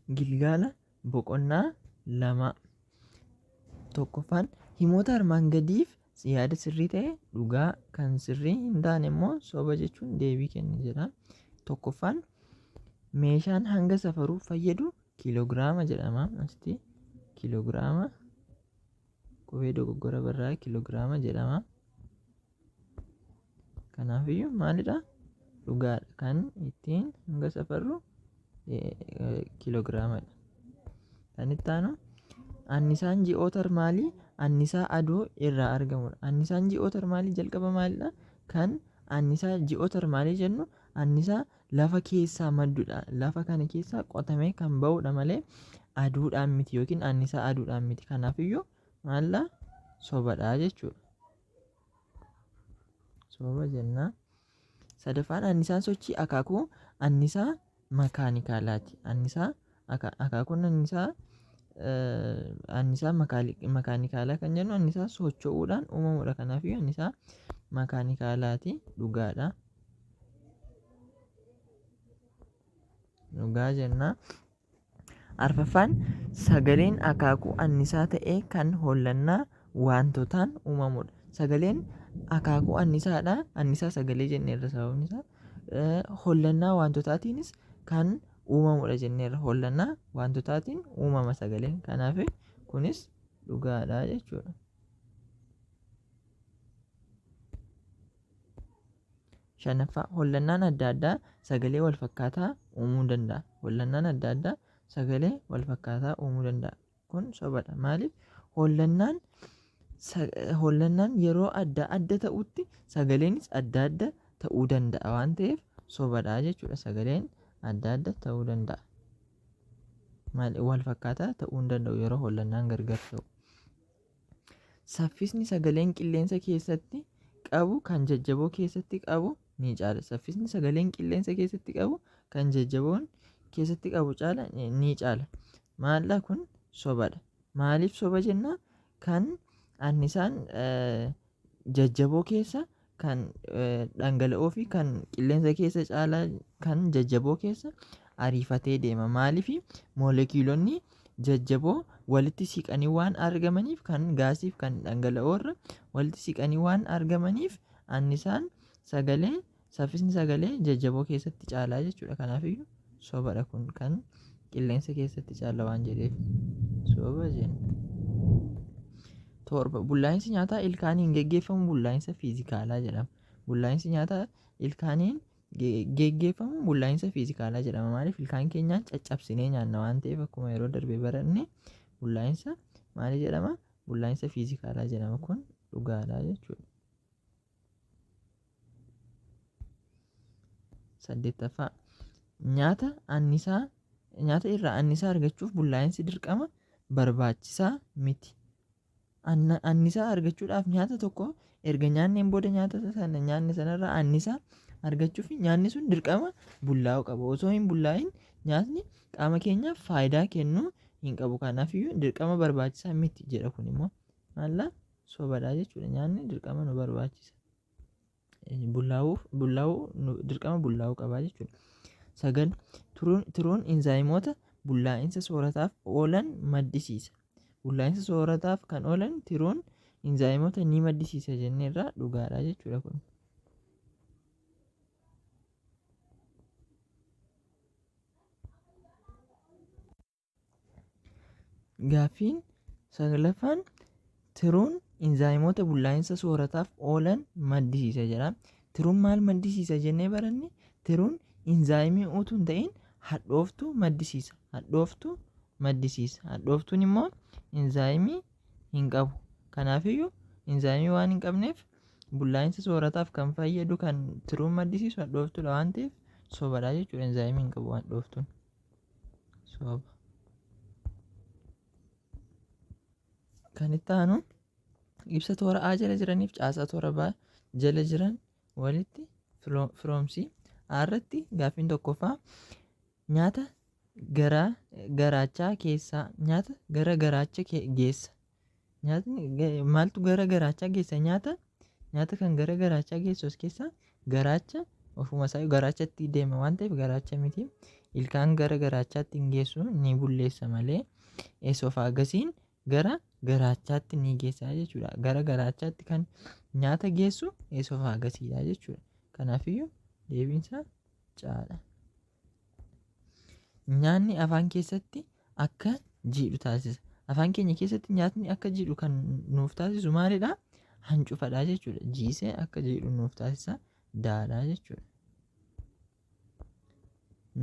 Gilgaala boqonnaa 2. Tokkoffaan himoota armaan gadiif yaada sirrii ta'e dhugaa, kan sirrii hin taane immoo soba jechuun deebii kenni jedha. Tokkoffaan meeshaan hanga safaruuf fayyadu kiiloogiraama jedhama. Asitti kiiloogiraama qubee dogoggora barraa kiiloogiraama jedhama. Kanaafiyyuu maalidha? Dhugaadha. Kan ittiin hanga safarru kiiloogiraamadha. Kan itti aanu annisaan ji'ootermaalii annisaa aduu irraa argamudha. Annisaan ji'ootermaalii jalqaba maalidha? Kan annisaa ji'ootermaalii jennu annisaa lafa keessaa maddudha. Lafa kana keessaa qotamee kan ba'udha malee aduudhaan miti yookiin annisaa aduudhaan miti. Kanaafiyyuu maalidha? Sobadha jechuudha. Soba jennaa. Sadaffaan annisaan sochii akaakuu annisaa makaanikaalaati. Akaakuun annisaa makaanikaalaa kan jennu annisaa socho'uudhaan uumamudha. Kanaafiyyuu annisaa makaanikaalaati. Dhugaadha. Dhugaa jennaa. Arfaffaan sagaleen akaakuu annisaa ta'ee kan hollannaa wantootaan uumamudha. Sagaleen akaakuu annisaadha. Annisaa sagalee jenneerra sababni isaa. Hollannaa wantootaatiinis kan uumamudha jenneerra. Hollannaa wantootaatiin uumama sagaleen. Kanaaf kunis dhugaadha jechuudha. Shanaffaa hollannaan adda addaa sagalee wal fakkaataa uumuu danda'a. Hollannaan adda addaa sagalee wal fakkaataa uumuu danda'a. Kun sobadha. Maaliif? Hollannaan yeroo adda adda ta'utti sagaleenis adda adda ta'uu danda'a waan ta'eef sobadha jechuudha. Sagaleen adda adda ta'uu danda'a. Wal fakkaataa ta'uu hin danda'u yeroo hollannaan gargar ta'u. Saffisni sagaleen qilleensa keessatti qabu kan jajjaboo keessatti qabu ni caala. Saffisni sagaleen qilleensa keessatti qabu kan jajjaboon keessatti qabu caala ni caala. Maalidha kun? Sobadha. Maaliif soba jennaa? Kan annisaan jajjaboo keessa kan dhangala'oo fi kan qilleensa keessa caalaa kan jajjaboo keessa ariifatee deema. Maaliif? Moolekiilonni jajjaboo walitti siqanii waan argamaniif kan gaasiif kan dhangala'oo irra walitti siqanii waan argamaniif annisaan saffisni sagalee jajjaboo keessatti caalaa jechuudha. Kanaafiyyuu sobadha kun kan qilleensa keessatti caala waan jedheef soba jenna. Torba bullaa'insi nyaataa ilkaaniin geggeeffamu bullaa'insa fiizikaalaa jedhama. Bullaa'insi nyaataa ilkaaniin geggeeffamu bullaa'insa fiizikaalaa jedhama. Maaliif? Ilkaan keenyaan caccabsinee nyaanna waan ta'eef akkuma yeroo darbee baranne bullaa'insa maali jedhama? Bullaa'insa fiizikaalaa jedhama. Kun dhugaadha jechuudha. 8ffaa nyaata irraa annisaa argachuuf bullaa'insi dirqama barbaachisaa miti. Annisaa argachuudhaaf nyaata tokko erga nyaanneen booda nyaanne sanarraa annisaa argachuuf nyaanni sun dirqama bullaa'uu qaba. Osoo hin bullaa'in nyaatni qaama keenyaaf faayidaa kennuu hin qabu. Kanaafiyyuu dirqama barbaachisaa miti jedha. Kun immoo maalidha? Sobadha jechuudha. Nyaanni dirqama nu barbaachisa. Dirqama bullaa'uu qaba jechuudha. 9 tiruun inzaayimoota bullaa'insa soorataaf oolan maddisiisa. Bullaa'insa soorataaf kan oolan tiruun inzaayimoota ni maddisiisa jenneerra dhugaadha jechuudha kun. Gaaffiin 9ffaan tiruun inzaayimoota bullaa'insa soorataaf oolan maddisiisa jedha. Tiruun maal maddisiisa jennee baranne? Tiruun inzaayimii utuu hin ta'in hadhooftuu maddisiisa. Hadhooftuun immoo inzaayimii hin qabu. Kanaafiyyuu inzaayimii waan hin qabneef bullaa'insa soorataaf kan fayyadu kan tiruun maddisiisu hadhooftuudha waan ta'eef sobadha jechuudha. Inzaayimii hin qabu hadhooftuun. Soba. Kan itti aanu ibsa toora A jala jiraniif caasaa toora B jala jiran walitti firoomsii. Irratti gaaffiin tokkoffaa nyaata gara garaachaa geessa. Maaltu gara garaachaa geessa? Nyaata kan gara garaachaa geessu as keessaa garaacha ofuma isaa garaachatti deema waan ta'eef garaacha miti. ilkaan gara garaachaatti hin geessu, ni bulleessa malee esofaagasiin gara garaachaatti ni geessa jechuudha. Gara garaachaatti kan nyaata geessu esofaagasiidha jechuudha. Kanaafiyyuu deebiinsaa caadha. Nyaanni afaan keessatti akka jiidhu taasisa. Afaan keenya keessatti nyaatni akka jiidhu kan nuuf taasisu maalidha? Hancufadha jechuudha. Jiisee akka jiidhu nuuf taasisa daadha jechuudha.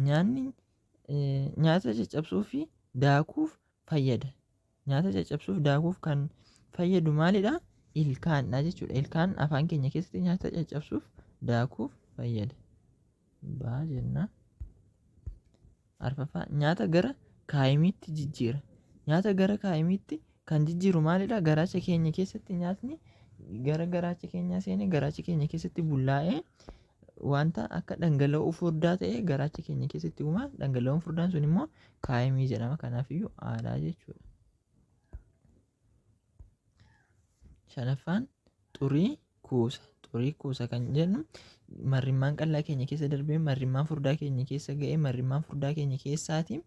Nyaanni nyaata caccabsuu fi daakuuf fayyada. Nyaata caccabsuuf daakuuf kan fayyadu maalidha? Ilkaanidha jechuudha. Ilkaan afaan keenya keessatti nyaata caccabsuuf daakuuf fayyada. Baa jenna. Arfaffaa nyaata gara kaayimiitti jijjiira. Nyaata gara kaayimiitti kan jijjiiru maalidha? Garaacha keenya keessatti nyaatni gara garaacha keenyaa seenee garaacha keenya keessatti bullaa'ee wanta akka dhangala'oo furdaa ta'e garaacha keenya keessatti uumaa. Dhangala'oon furdaan sun immoo kaayimii jedhama. Kanaafiyyuu aadaa jechuudha. Shanaffaan xurii kuusa. Xurii kuusa kan jennu marrimmaan qal'aa keenya keessa darbee marrimmaan furdaa keenya keessa ga'ee marrimmaan furdaa keenya keessaatii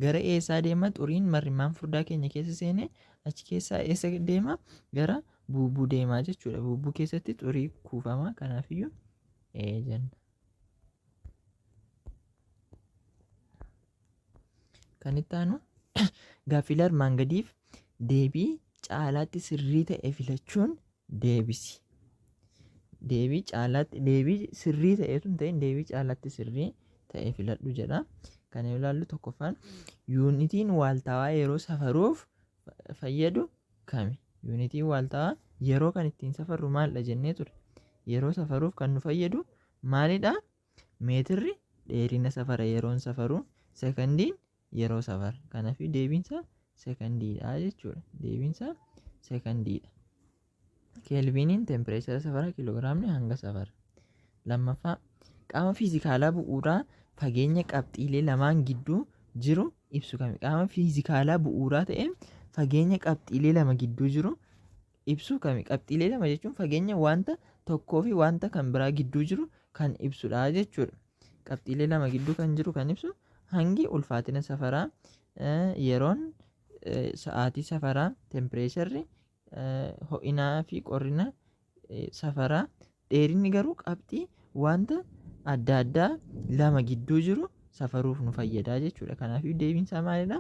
gara eessaa deema? Xuriin marrimmaan furdaa keenya keessa seenee achi keessaa eessa deema? Gara bubbuu deemaa jechuudha. Bubbuu keessatti xurii kuufama. Kanaafiyyuu jenna. Kan itti aanu gaaffilee armaan gadiif deebii caalaatti sirrii ta'e filachuun deebisi. Deebii sirrii ta'etu hin ta'in deebii caalaatti sirrii ta'e filadhu jedha. Kan ilaallu tokkoffaan yuunitiin waaltaawaa yeroo safaruuf fayyadu kami? Yuunitiin waaltaawaa yeroo kan ittiin safarru maalidha jennee ture? Yeroo safaruuf kan nu fayyadu maalidha? Meetirri dheerina safara yeroon safaru, sekondiin yeroo safara. Kanaafuu deebiinsa sekondiidha jechuudha. Deebiinsa sekondiidha. Keelviiniin tempereechara safaraa, kiiloogiraamni hanga safara. Lammaffaa qaama fiizikaalaa bu'uuraa fageenya qabxiilee lamaan gidduu jiru ibsu kami? Qaama fiizikaalaa bu'uuraa ta'e fageenya qabxiilee lama gidduu jiru ibsu kami? Qabxiilee lama jechuun fageenya wanta tokkoo fi wanta kan biraa gidduu jiru kan ibsudha jechuudha. Qabxiilee lama gidduu kan jiru kan ibsu hangi ulfaatina safaraa, yeroon sa'aatii safaraa, tempereecharri, ho'inaa fi qorrina safaraa. Dheerinni garuu qabxii wanta adda addaa lama gidduu jiru safaruuf nu fayyada jechuudha. Kanaafuu deebiinsaa maalidha?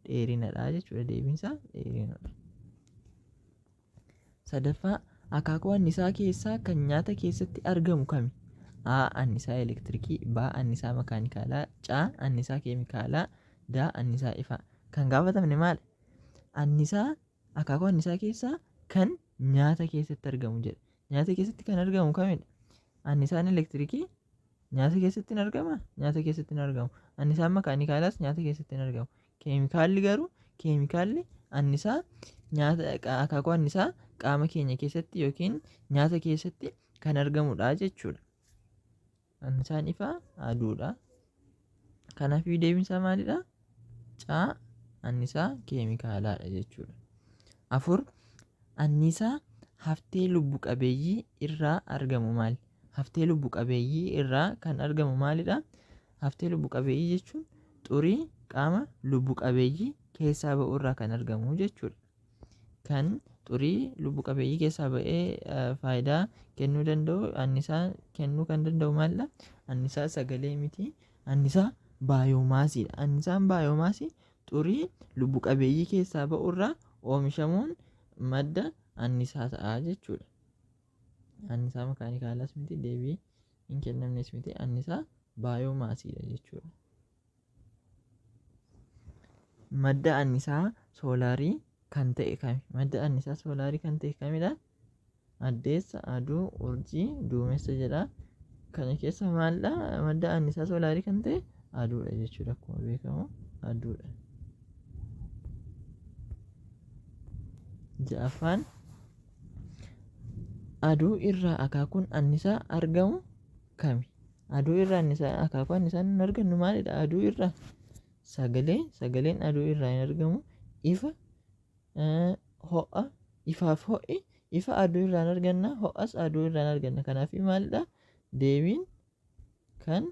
Dheerinadha jechuudha. Deebiinsaa dheerinadha. Sadaffaa akaakuu annisaa keessaa kan nyaata keessatti argamu kami? A. Annisaa elektirikii, B. Annisaa makaanikaalaa, C. Annisaa keemikaalaa, D. Annisaa ifaa. Kan gaafatamne maali? Akaakuu annisaa keessaa kan nyaata keessatti argamu jedha. Nyaata keessatti kan argamu kamidha? Annisaan elektirikii nyaata keessatti hin argamaa? Nyaata keessatti hin argamu. Annisaan makaanikaalaas nyaata keessatti hin argamu. Keemikaalli garuu annisaa akaakuu annisaa qaama keenya keessatti yookiin nyaata keessatti kan argamudha jechuudha. Annisaan ifaa aduudha. Kanaafuu deebiinsaa maalidha? C. Annisaa keemikaalaadha jechuudha. 4. Annisaa haftee lubbu qabeeyyii irraa argamu maali? Haftee lubbu qabeeyyii irraa kan argamu maalidha? Haftee lubbu qabeeyyii jechuun xurii qaama lubbu qabeeyyii keessaa ba'u irraa kan argamu jechuudha. Kan xurii lubbu qabeeyyii keessaa ba'ee faayidaa kennuu danda'u, annisaa kennuu kan danda'u maalidha? Annisaa sagalee miti. Annisaa baayoomaasiidha. Annisaan baayoomaasii xurii lubbu qabeeyyii keessaa ba'u irraa oomishamuun madda annisaa ta'a jechuudha. Annisaa makaanikaalaas miti, deebii hin kennamnes miti. Annisaa baayoomaasiidha jechuudha. Madda annisaa soolaarii kan ta'e kami? Madda annisaa soolaarii kan ta'e kamidha? Addeessa, aduu, urjii, duumessa jedha. Kana keessa maalidha? Madda annisaa soolaarii kan ta'e aduudha jechuudha. Akkuma beekamu aduudha. 6ffaan aduu irraa akaakuun annisaa argamu kami? Aduu irraa akaakuu annisaa hin argannu maalidha? Aduu irraa sagaleen aduu irraa hin argamu. Ifa, ho'a, ifaaf ho'i ifa aduu irraa hin arganna, ho'as aduu irraa hin arganna. Kanaafuu maalidha? Deebiin kan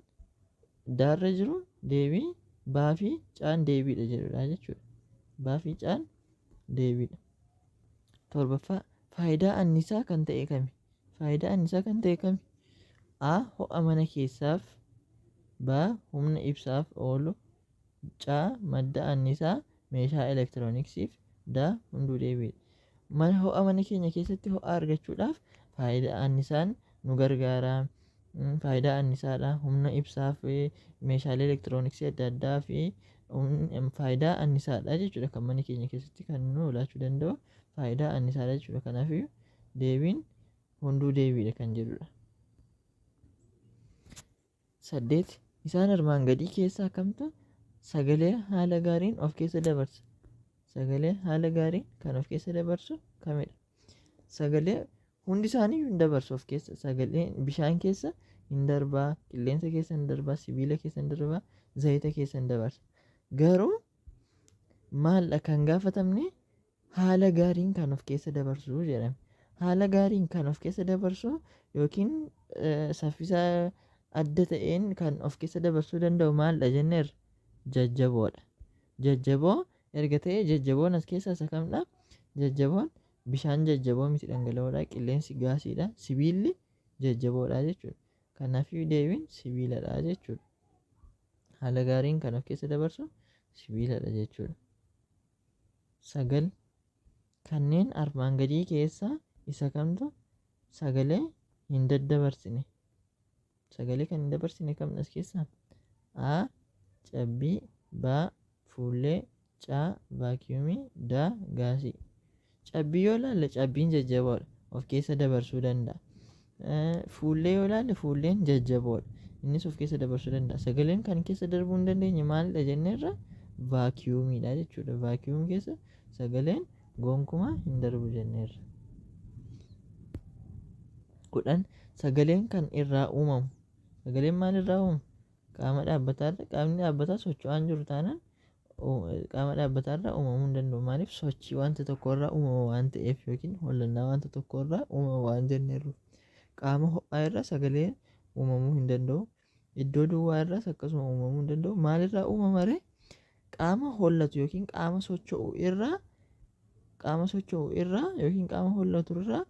Daarra jiru deebii baa fi caan deebiidha jedhudha jechuudha. Baa fi caan deebiidha. Torbaffaa faayidaa annisaa kan ta'e kami? Faayidaa annisaa kan ta'e kami? A. Ho'a mana keessaaf. B. Humna ibsaaf oolu. C. Madda annisaa meeshaa elektirooniksiif. D. Hunduu deebiidha. Ho'a mana keenya keessatti ho'a argachuudhaaf faayidaa annisaan nu gargaara. Faayidaa annisaadha. Humna ibsaaf meeshaalee elektirooniksii adda addaa fi faayidaa annisaadha jechuudha. Kan mana keenya keessatti kan nu laachuu danda'u faayidaa annisaadha jechuudha. Kanaafuu deebiin hunduu deebiidha kan jedhudha. 8. Isaan armaan gadii keessaa kamtu sagalee haala gaariin of keessa dabarsa? Sagalee haala gaariin kan of keessa dabarsu kamidha? Sagalee hundi isaanii hin dabarsu of keessa. Sagalee bishaan keessa hin darbaa, qilleensa keessa hin darbaa, sibiila keessa hin darbaa, zayita keessa hin dabarsa. Garuu maaldha kan gaafatamne haala gaariin kan of keessa dabarsu jedhame. Haala gaariin kan of keessa dabarsu yookiin saffisa adda ta'een kan of keessa dabarsuu danda'u maaldha jenneerra? Jajjaboodha. Jajjaboo erga ta'ee jajjaboon as keessaa isa kamdha? Jajjaboon bishaan jajjaboo miti, dhangala'oodha. Qilleensi gaasiidha. Sibiilli jajjaboodha jechuudha. Kanaafuu deebiin sibiiladha jechuudha. Haala gaariin kan of keessa dabarsu sibiiladha jechuudha. 9. Kanneen armaan gadii keessaa isa kamtu sagalee hin daddabarsine? Sagalee kan hin dabarsine kamdha as keessaa? A. Cabbii. B. Fuullee. C. Vaakiyuumii. D. Gaasii. Cabbii yoo ilaalle cabbiin jajjaboodha, of keessa dabarsuu danda'a. Fuullee yoo ilaalle fuulleen jajjaboodha, innis of keessa dabarsuu danda'a. Sagaleen kan keessa darbuu hin dandeenye maalidha jenneerra? Vaakiyuumiidha jechuudha. Vaakiyuum keessa sagaleen gonkumaa hin darbu jenneerra. 10. Sagaleen kan irraa uumamu. Sagaleen maal irraa uumamu? Qaama dhaabbataarra. Qaamni dhaabbataa socho'aan jiru taanaan qaama dhaabbataarraa uumamuu hin danda'u. Maaliif? Sochii wanta tokkorraa uumama waan ta'eef yookiin hollannaa wanta tokkorraa uumama waan jenneerru. Qaama ho'aa irraa sagaleen uumamuu hin danda'u. Iddoo duwwaa irraas akkasuma uumamuu hin danda'u. Maalirraa uumama ree? Qaama hollatu yookiin qaama socho'u irraa yookiin qaama hollatu irraa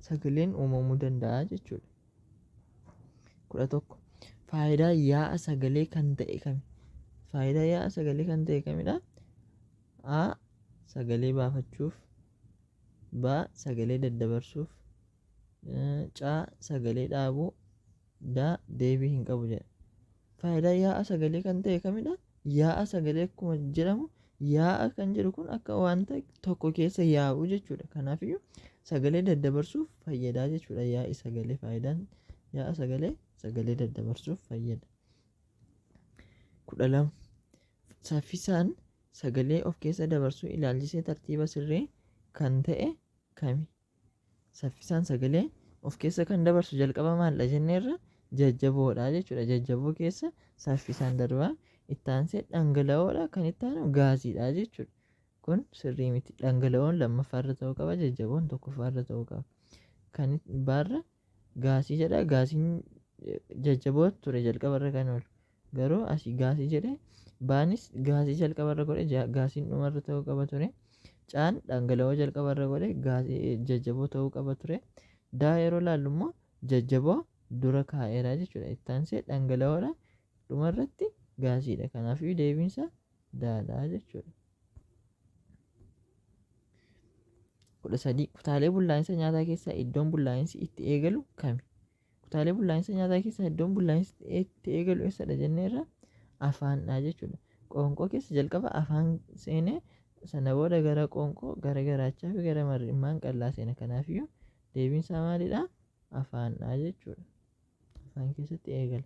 sagaleen uumamuu danda'a jechuudha. 11. Faayidaa yaa'a sagalee kan ta'e kami? Faayidaa yaa'a sagalee kan ta'e kamidha? A. Sagalee baafachuuf. B. Sagalee daddabarsuuf. C. Sagalee dhaabuu. D. Deebii hin qabu jedha. Faayidaa yaa'a sagalee kan ta'e kamidha? Yaa'a sagalee akkuma jedhamu yaa'a kan jedhu kun akka wanta tokko keessa yaa'u jechuudha. Kanaafiyyuu sagalee daddabarsuuf fayyadaa jechuudha. Yaa'i sagalee faayidaan yaa'a sagalee daddabarsuuf fayyada. 12. Saffisaan sagalee of keessa dabarsuu ilaalchisee tartiiba sirrii kan ta'e kami? Saffisaan sagalee of keessa kan dabarsu jalqaba maalidha jenneerra? Jajjaboodha jechuudha. Jajjaboo keessa saffisaan darbaa. Itti aansee dhangala'oodha. Kan itti aanu gaasiidha jechuudha. Kun sirrii miti. Dhangala'oon lammaffaarra ta'uu qaba. Jajjaboon tokkoffaarra ta'uu qaba. Kan baarra gaasii jedha. Gaasiin jajjaboo ture jalqabarra kan oolu. Garuu asii gaasii jedhee baanis gaasii jalqabarra godhe gaasiin dhumarra ta'uu qaba ture. Caan dhangala'oo jalqabarra godhe gaasii jajjaboo ta'uu qaba ture. Daa yeroo laallu immoo jajjaboo dura kaa'eera jechuudha. Itti aansee dhangala'oodha. Dhumarratti gaasiidha. Kanaafuu deebiinsa daadhaa jechuudha. 13. Kutaalee bullaa'insa nyaataa keessaa iddoon bullaa'insi itti eegalu kami? Kutaalee bullaa'insa nyaataa keessaa iddoon bullaa'insi itti eegalu eessadha jenneerra? Afaandha jechuudha. Qoonqoo keessa jalqaba afaan seenee sana booda gara qoonqoo, gara garaachaa fi gara mar'immaan qallaa seena. Kanaafiyyuu deebiinsa maalidha? Afaandha jechuudha. Afaan keessatti eegala.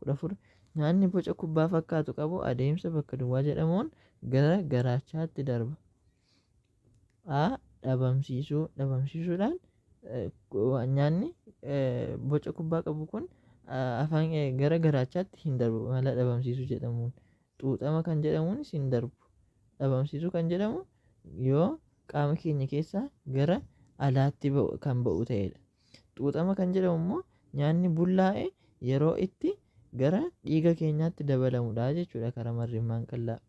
14. Nyaanni boca kubbaa fakkaatu qabu adeemsa bakka duwwaa jedhamuun gara garaachaatti darba. A. Dhabamsiisuu. Dhabamsiisuudhaan nyaanni boca kubbaa qabu kun afaan gara garaachaatti hin darbu mala dhabamsiisuu jedhamuun. Xuuxama kan jedhamuunis hin darbu. Dhabamsiisuu kan jedhamu yoo qaama keenya keessaa gara alaatti kan ba'u ta'edha. Xuuxama kan jedhamu immoo nyaanni bullaa'e yeroo itti gara dhiiga keenyaatti dabalamudha jechuudha karaa marrimmaan qallaa.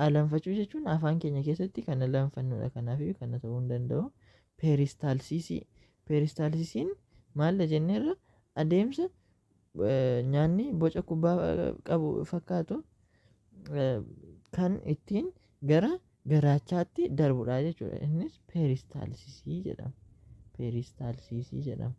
Alanfachuu jechuun afaan keenya keessatti kan alanfannudha. Kanaafuu kana ta'uu hin danda'u. Peeristaalsiisiin maalla jenneerra adeemsa nyaanni boca kubbaa qabu fakkaatu kan ittiin gara garaachaatti darbudha jechuudha. Innis peeristaalsiisii jedhama. Peeristaalsiisii jedhama.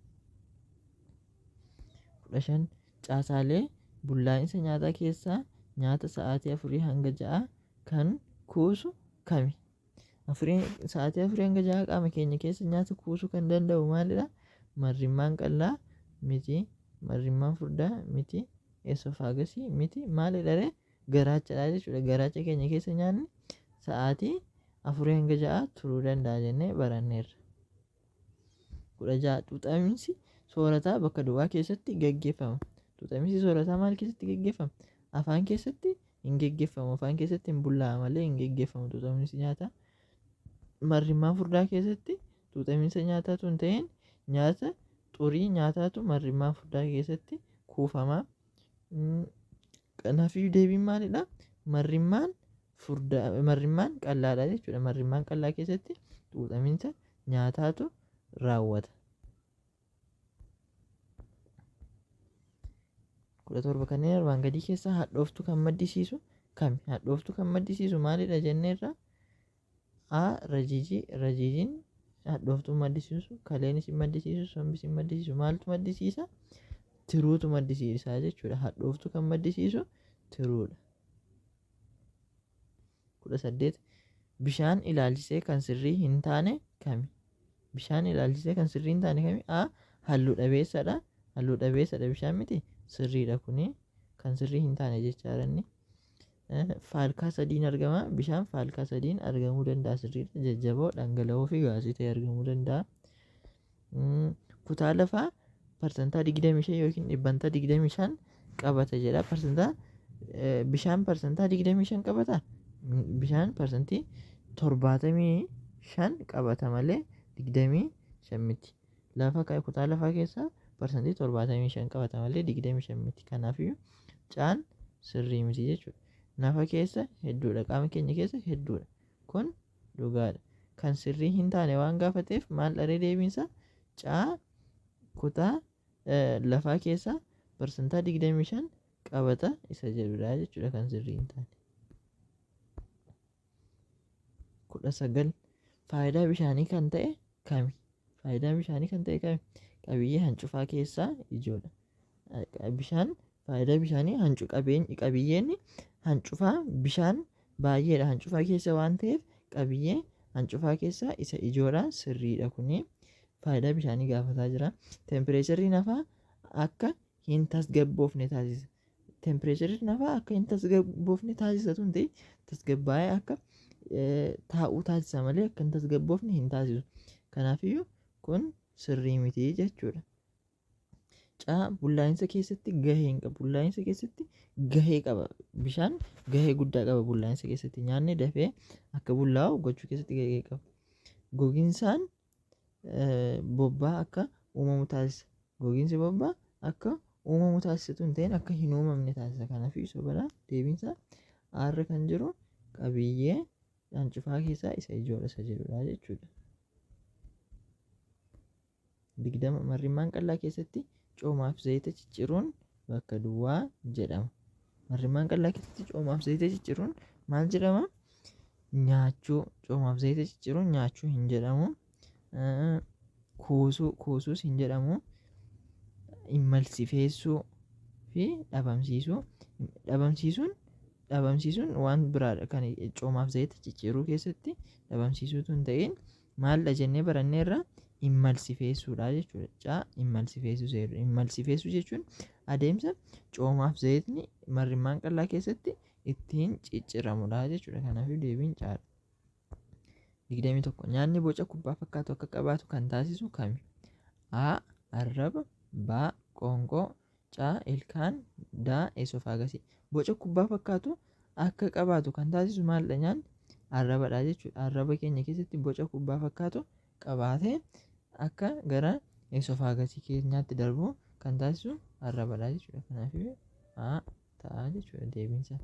15 caasaalee bullaa'insa nyaataa keessaa nyaata sa'aatii 4 hanga 6 kan kuusu kami? Sa'aatii 4 hanga 6 qaama keenya keessa nyaata kuusuu kan danda'u maalidha? Marrimmaan qallaa miti, marrimmaan furdaa miti, esofaagasii miti, maalidha? Garaachadha jechuudha. Garaacha keenya keessa nyaanni sa'aatii 4 hanga 6 turuu danda'a jennee baranneerra. 16 xuuxaminsi soorataa bakka duwwaa keessatti gaggeeffama. Xuuxaminsi soorataa maal keessatti gaggeeffama? Afaan keessatti hin gaggeeffamu. Afaan keessatti hin bullaa'a malee hin gaggeeffamu xuuxaminsi nyaataa. Marrimmaan furdaa keessatti xuuxaminsa nyaataatu hin ta'in nyaata xurii nyaataatu marrimmaan furdaa keessatti kuufama. Kanaafuu deebiin maalidha? Marrimmaan qallaadha jechuudha. Marrimmaan qallaa keessatti xuuxaminsa nyaataatu raawwata. 17 kanneen armaan gadii keessaa hadhooftuu kan maddisiisu kami? Hadhooftuu kan maddisiisu maalidha jenneerra? A. Rajiijii. Rajiijiin hadhooftuu maddisiisu, kaleenis hin maddisiisu, sombis hin maddisiisu. Maaltu maddisiisa? Tiruutu maddisiisa jechuudha. Hadhooftuu kan maddisiisu tiruudha. 18 bishaan ilaalchisee kan sirrii hin taane kami? Bishaan ilaalchisee kan sirrii hin taane kami? A. Halluu dhabeessadha. Halluu dhabeessadha bishaan miti. Sirriidha kuni kan sirrii hin taane jechaadha inni. Faalkaa sadiin argama. Bishaan faalkaa sadiin argamuu danda'a sirriidha. Jajjaboo, dhangala'oo fi gaasii ta'e argamuu danda'a. Kutaa lafaa parsantaa 25 yookiin dhibbantaa 25 qabata jedha. Bishaan parsantaa 25 qabata. Bishaan parsantii 75 qabata malee 25 miti. Kutaa lafaa keessaa parsantii 75 qabata malee 25 miti. Kanaafuu caan sirrii miti jechuudha. Nafa keessa hedduudha. Qaama keenya keessa hedduudha. Kun dhugaadha. Kan sirrii hin taane waan gaafateef maal dharee deebiinsa? Caa kutaa lafaa keessaa parsantaa 25 qabata isa jedhudha jechuudha kan sirrii hin taane. 19 faayidaa bishaanii kan ta'e kami? Faayidaan bishaanii kan ta'e kami? Qabiyyee hancufaa keessaa ijoodha. Faayidaa bishaanii qabiyyeen hancufaa bishaan baay'eedha. Hancufaa keessa waan ta'eef qabiyyee hancufaa keessaa isa ijoodha. Sirriidha kuni. Faayidaa bishaanii gaafataa jira. Tempireecharii nafaa akka hin tasgabboofne taasisa. Tempireecharii nafaa akka hin tasgabboofne taasisatu hin ta'in tasgabbaa'ee akka taa'uu taasisa malee akka hin tasgabboofne hin taasisu. Kanaafiyyuu kun sirrii miti jechuudha. Caa bullaa'insa keessatti gahee hin qabu. Bullaa'insa keessatti gahee qaba. Bishaan gahee guddaa qaba bullaa'insa keessatti. Nyaanni dafee akka bullaa'u gochuu keessatti gahee qaba. Gogiinsaan bobbaa akka uumamu taasisa. Gogiinsi bobbaa akka uumamu taasisatu hin ta'in akka hin uumamne taasisa. Kanaafuu sobaadha. Deebiinsa aarra kan jiru qabiyyee hancufaa keessaa isa ijoodha isa jedhudha jechuudha. 20 marrimmaan qallaa keessatti coomaaf zayita cicciruun bakka duwwaa jedhama. Marrimmaan qallaa keessatti coomaaf zayita cicciruun maal jedhama? Nyaachuu. Coomaaf zayita cicciruun nyaachuu hin jedhamu. Kuusuus hin jedhamu. Immalsifeessuu fi dhabamsiisuu. Dhabamsiisuun waan biraadha. Kan coomaaf zayita cicciruu keessatti dhabamsiisuutu hin ta'in maalidha jennee baranneerra? Immalsifeessuudha jechuudha. Caa immalsifeessuu seerudha. Immalsifeessuu jechuun adeemsa coomaaf zayitni marrimmaan qallaa keessatti ittiin cicciramudha jechuudha. Kanaafuu deebiin caadha. 21 nyaanni boca kubbaa fakkaatu akka qabaatu kan taasisu kami? A. Arraba. B. Qoonqoo. C. Ilkaan. D. Esofaagasii. Boca kubbaa fakkaatu akka qabaatu kan taasisu maalidha nyaanni? Arrabadha jechuudha. Arraba keenya keessatti boca kubbaa fakkaatu qabaatee akka gara esofaagasii keenyaatti darbu kan taasisu arrabadha jechuudha. Kanaafuu A ta'a jechuudha deebiinsa.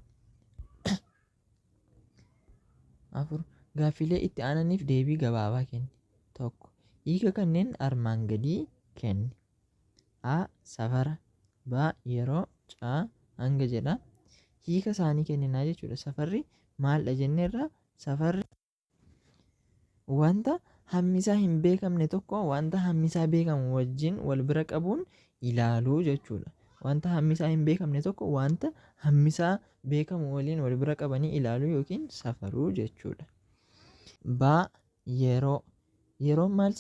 Afur gaaffilee itti aananiif deebii gabaabaa kenni. Tokko hiika kanneen armaan gadii kenni. A safara, B yeroo, C hanga jedha. Hiika isaanii kenninaa jechuudha. Safarri maaldha jenneerra? Safarri wanta hammisaa hin beekamne tokko wanta hammisaa beekamu wajjin wal bira qabuun ilaaluu jechuudha. Wanta hammisaa hin beekamne tokko wanta hammisaa beekamu waliin wal bira qabanii ilaaluu yookiin safaruu jechuudha. B yeroo. Yeroon maal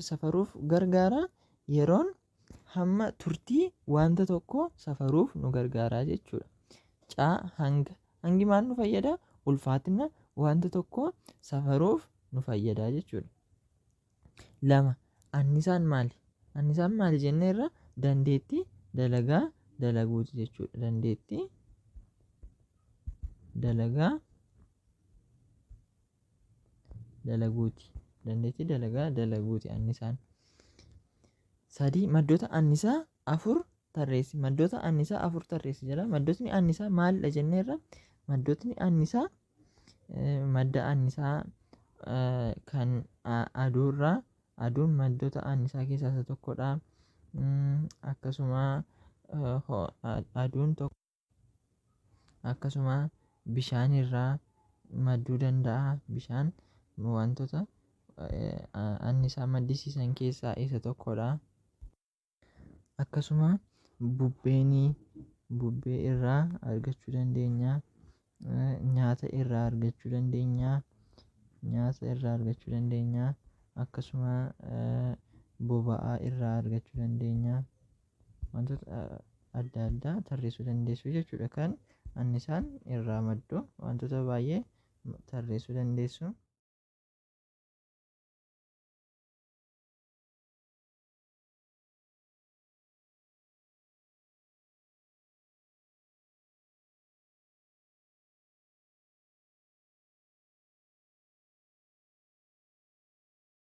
safaruuf gargaara? Yeroon hamma turtii wanta tokko safaruuf nu gargaara jechuudha. C hanga. Hangi maal nu fayyada? Ulfaatina wanta tokko safaruuf nu fayyada jechuudha. 2 annisaan maali? Annisaan maali jenneerra? Dandeettii dalagaa dalaguuti jechuudha. Dandeettii dalagaa dalaguuti. Dandeettii dalagaa dalaguuti annisaan. 3 maddoota annisaa 4 tarreessi. Maddoota annisaa 4 tarreessi jedha. Maddootni annisaa maalidha jenneerra? Maddootni annisaa madda annisaa kan aduurraa. Aduun maddoota annisaa keessaa isa tokkodha. Akkasuma aduun tokko akkasuma bishaanirraa madduu danda'a. Bishaan wantoota annisaa maddisiisan keessaa isa tokkodha. Akkasuma bubbee irraa argachuu dandeenya. Nyaata irraa argachuu dandeenya. Akkasuma boba'aa irraa argachuu dandeenya. Wantoota adda addaa tarreessuu dandeessu jechuudha. Kan annisaan irraa maddu wantoota baay'ee tarreessuu dandeessu.